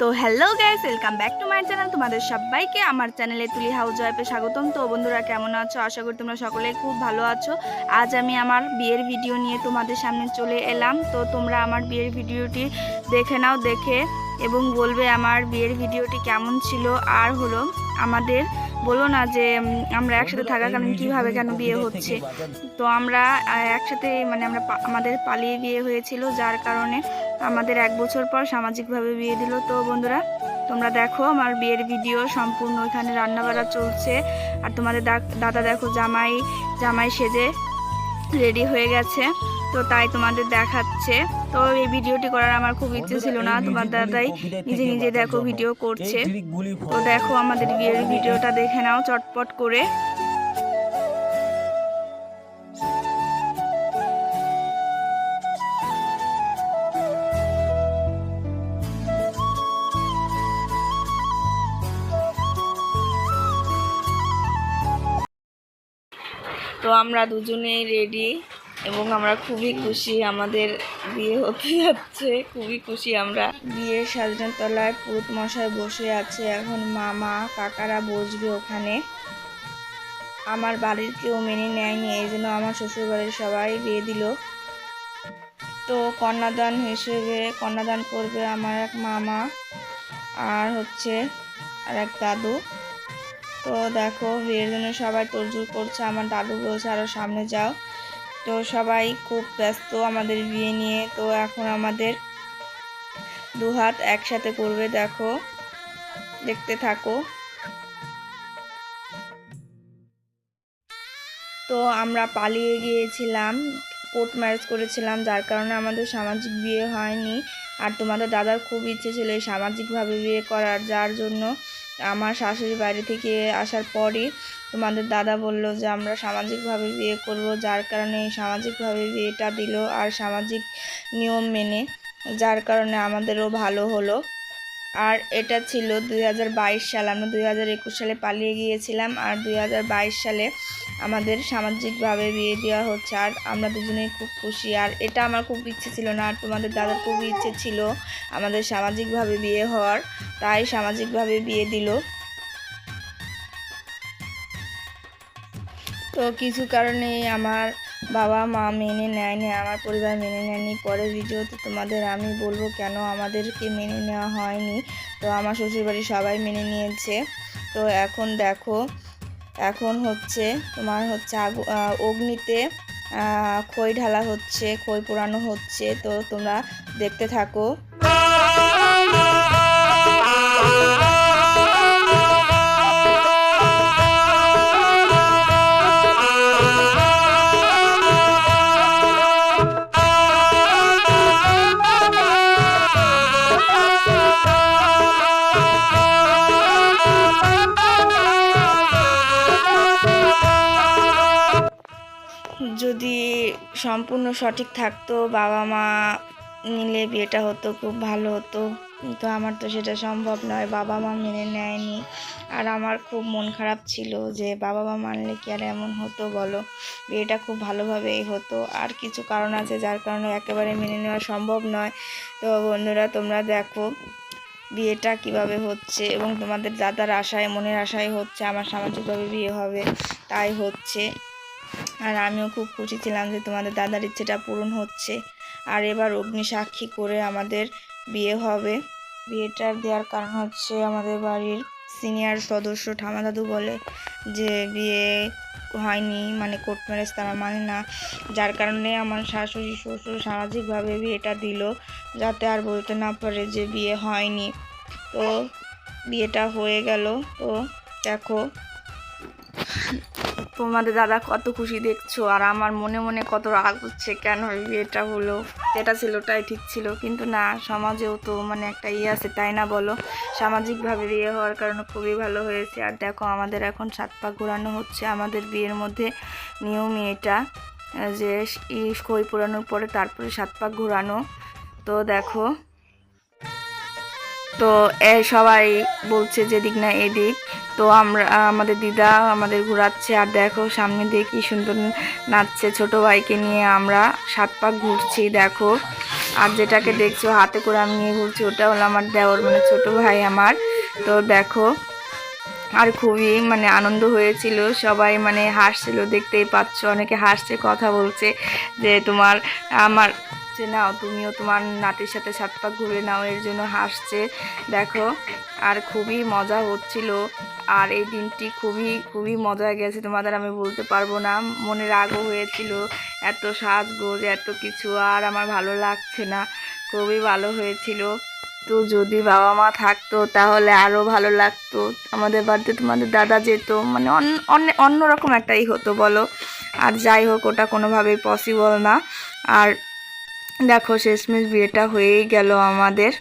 তো hello guys, welcome back to my channel. তোমাদের সবাইকে আমার চ্যানেলে তুলি হাউস ওয়াইফে স্বাগতম। তো বন্ধুরা, কেমন আছো? আশা করি তোমরা সকলেই খুব ভালো আছো। আজ আমি আমার বিয়ের ভিডিও নিয়ে তোমাদের সামনে চলে এলাম। তো তোমরা আমার বিয়ের ভিডিওটি দেখে নাও, দেখে এবং বলবে আমার বিয়ের ভিডিওটি কেমন ছিল। আর হলো আমাদের বলো না যে আমরা একসাথে থাকাকালীন কীভাবে কেন বিয়ে হচ্ছে। তো আমরা একসাথে আমাদের পালিয়ে বিয়ে হয়েছিল, যার কারণে আমাদের 1 বছর পর সামাজিকভাবে বিয়ে দিল। তো বন্ধুরা, তোমরা দেখো আমার বিয়ের ভিডিও সম্পূর্ণ। এখানে রান্নাবাড়া চলছে আর তোমাদের দাদা দেখো জামাই সেজে রেডি হয়ে গেছে। তো তাই তোমাদের দেখাচ্ছে। তো এই ভিডিওটি করার আমার খুব ইচ্ছে ছিল না, তোমার দাদাই নিজে নিজে দেখো ভিডিও করছে। তো দেখো আমাদের বিয়ের ভিডিওটা দেখে নাও চটপট করে। তো আমরা দুজনেই রেডি এবং আমরা খুবই খুশি, আমাদের বিয়ে হতে যাচ্ছে। খুবই খুশি আমরা। বিয়ের সাজানোর তলায় পুরোহিত মশাই বসে আছে, এখন মামা কাকারা বসবে ওখানে। আমার বাড়ির কেউ মেনে নেয়নি, এই জন্য আমার শ্বশুরবাড়ির সবাই বিয়ে দিল। তো কন্যাদান হিসেবে কন্যাদান করবে আমার এক মামা আর এক দাদু। তো দেখো বিয়ের জন্য সবাই তোড়জোড় করছে। আমার দাদু বলছে আরও সামনে যাও। তো সবাই খুব ব্যস্ত আমাদের বিয়ে নিয়ে। তো এখন আমাদের 2 হাত একসাথে করবে, দেখো দেখতে থাকো। তো আমরা পালিয়ে গিয়েছিলাম, কোর্ট ম্যারেজ করেছিলাম, যার কারণে আমাদের সামাজিক বিয়ে হয়নি। আর তোমাদের দাদার খুব ইচ্ছে ছিল এই সামাজিকভাবে বিয়ে করার, যার জন্য আমার শাশুড়ি বাড়ি থেকে আসার পরই তোমাদের দাদা বলল যে আমরা সামাজিকভাবে বিয়ে করব, যার কারণে এই সামাজিকভাবে বিয়েটা দিল আর সামাজিক নিয়ম মেনে, যার কারণে আমাদেরও ভালো হলো। আর এটা ছিল 2022 সাল। আমরা 2021 সালে পালিয়ে গিয়েছিলাম আর 2022 সালে আমাদের সামাজিকভাবে বিয়ে দেওয়া হচ্ছে। আর আমরা দুজনেই খুব খুশি। আর এটা আমার খুব ইচ্ছে ছিল না, আর তোমাদের দাদার খুব ইচ্ছে ছিল আমাদের সামাজিকভাবে বিয়ে হওয়ার, তাই সামাজিকভাবে বিয়ে দিল। তো কিছু কারণে আমার বাবা মা মেনে নেয়নি, আমার পরিবার মেনে নেয়নি। পরের ভিডিওতে তোমাদের আমি বলবো কেন আমাদেরকে মেনে নেওয়া হয়নি। তো আমার শ্বশুরবাড়ির সবাই মেনে নিয়েছে। তো এখন দেখো, এখন তোমার অগ্নিতে খই ঢালা হচ্ছে, খই পোড়ানো হচ্ছে। তো তোমরা দেখতে থাকো। যদি সম্পূর্ণ সঠিক থাকতো, বাবা মা নিলে বিয়েটা হতো, খুব ভালো হতো। কিন্তু আমার তো সেটা সম্ভব নয়, বাবা মা মেনে নেয়নি। আর আমার খুব মন খারাপ ছিল যে বাবা মা মানলে কি আর এমন হতো বলো, বিয়েটা খুব ভালোভাবেই হতো। আর কিছু কারণ আছে যার কারণে একেবারে মেনে নেওয়া সম্ভব নয়। তো বন্ধুরা, তোমরা দেখো বিয়েটা কিভাবে হচ্ছে এবং তোমাদের দাদার আশায়, মনের আশায় হচ্ছে আমার সামাজিকভাবে বিয়ে হবে, তাই হচ্ছে। আর আমিও খুব খুশি ছিলাম যে তোমাদের দাদার ইচ্ছেটা পূরণ হচ্ছে। আর এবার অগ্নি সাক্ষী করে আমাদের বিয়ে হবে। বিয়েটার দেওয়ার কারণ আমাদের বাড়ির সিনিয়র সদস্য ঠামা দাদু বলে যে বিয়ে হয়নি, কোর্ট ম্যারেজ তারা মানে না, যার কারণে আমার শাশুড়ি শ্বশুর সামাজিকভাবে বিয়েটা দিল, যাতে আর বলতে না পারে যে বিয়ে হয়নি। তো বিয়েটা হয়ে গেল। তো দেখো তোমাদের দাদা কত খুশি দেখছো, আর আমার মনে মনে কত রাগ হচ্ছে কেন বিয়েটা হলো, যেটা ছিল ওটাই ঠিক ছিল। কিন্তু না, সমাজেও তো একটা আছে, তাই না বলো? সামাজিকভাবে বিয়ে হওয়ার কারণে খুবই ভালো হয়েছে। আর দেখো আমাদের এখন 7 পা ঘোরানো হচ্ছে। আমাদের বিয়ের মধ্যে নিয়ম এটা যে খই পোড়ানোর পরে তারপরে 7 পা ঘোরানো। তো দেখো, তো সবাই বলছে যেদিক না এদিক। তো আমাদের দিদা আমাদের ঘোরাচ্ছে। আর দেখো সামনে দিয়ে কি সুন্দর নাচছে, ছোট ভাইকে নিয়ে আমরা 7 পাক ঘুরছি। দেখো আর যেটাকে দেখছো হাতে করে আমি নিয়ে ঘুরছি ওটা হলো আমার দেওর, মানে ছোট ভাই আমার। তো দেখো, আর খুবই মানে আনন্দ হয়েছিল, সবাই মানে হাসছিল, দেখতেই পাচ্ছ অনেকে হাসছে, কথা বলছে যে তোমার আমার যে নাও তুমিও তোমার নাতির সাথে 7 পাক ঘুরে নাও, এর জন্য হাসছে দেখো। আর খুবই মজা হচ্ছিল, আর এই দিনটি খুবই খুবই মজা গেছে, তোমাদের আমি বলতে পারবো না। মনে রাগও হয়েছিল, এত সাজগোজ এত কিছু, আর আমার ভালো লাগছে না, খুবই ভালো হয়েছিল। তো যদি বাবা মা থাকতো তাহলে আরও ভালো লাগতো, আমাদের বাড়িতে তোমাদের দাদা যেত, মানে অন্যরকম একটাই হতো বলো। আর যাই হোক, ওটা কোনোভাবেই পসিবল না। আর দেখো শেষমেশ বিয়েটা হয়েই গেল আমাদের।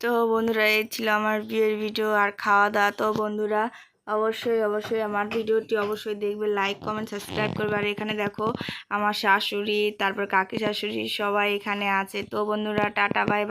তো বন্ধুরা, এই ছিল আমার বিয়ের ভিডিও আর খাওয়া দাওয়া। তো বন্ধুরা, অবশ্যই অবশ্যই আমার ভিডিওটি অবশ্যই দেখবে, লাইক কমেন্ট সাবস্ক্রাইব করবে। আর এখানে দেখো আমার শাশুড়ি, তারপর কাকি শাশুড়ি সবাই এখানে আছে। তো বন্ধুরা, টাটা বাই।